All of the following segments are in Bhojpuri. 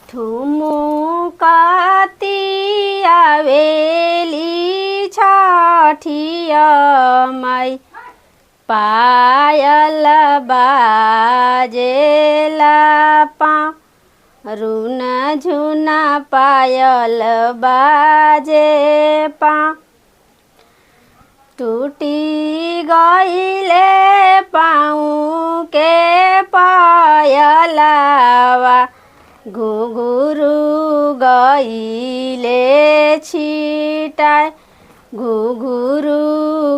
ठुमुकती आवेली छठिया माई पायल बाजेला पाँव रुन झुना पायल बाजे पाँव टूटी गईले पाँव के पायलावा घुघुरु गईले छिटाय घुघुरु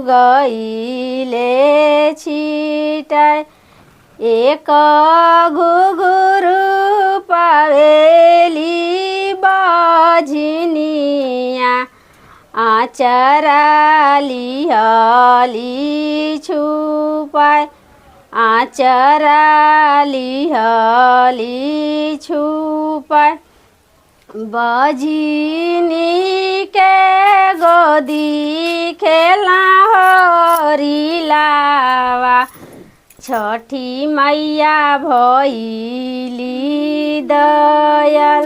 गईले छिटाय एक घुघुरु पावेली बझनिया आचरा लिहली छुपाय आचरा लिहली छुपाय बझिनी के गोदी खेला हरिलावा छठी मैया भइली दयाल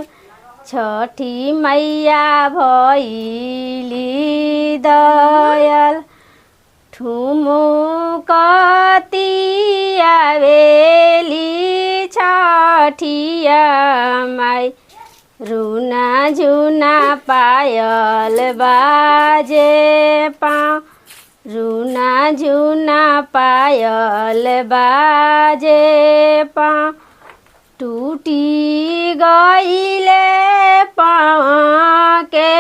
छठी मैया भइली दयाल ठुमुकती आवेली छठिया माई रुना झुना पायल बाजे पाँव रुना झुना पायल बाजे पाँव टूटी गईले पाँव के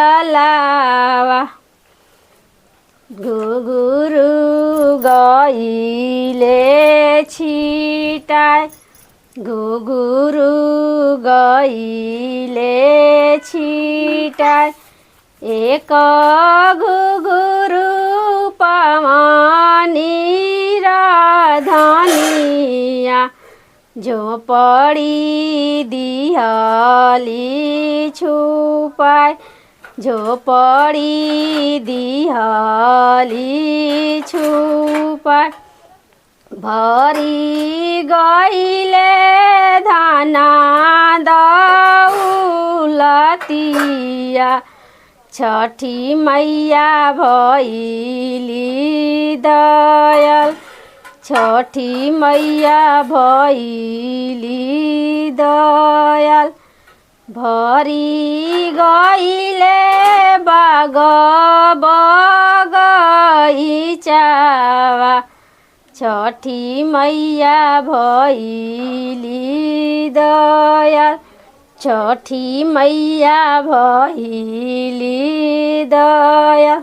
पायलावा घुघुरु गईले छिटाय घुघुरु गईले छिटाय एक घुघुरु पवनी धनिया झोपड़ी दिहली छुपाय झोपड़ी दिहली छुपाय भरी गईले धाना दौलतिया छठी मैया भइली दयाल छठी मैया भइली दयाल भरी गईले बाग बगैचावा छठी मैया भइली दयाल छठी मैया भइली दयाल।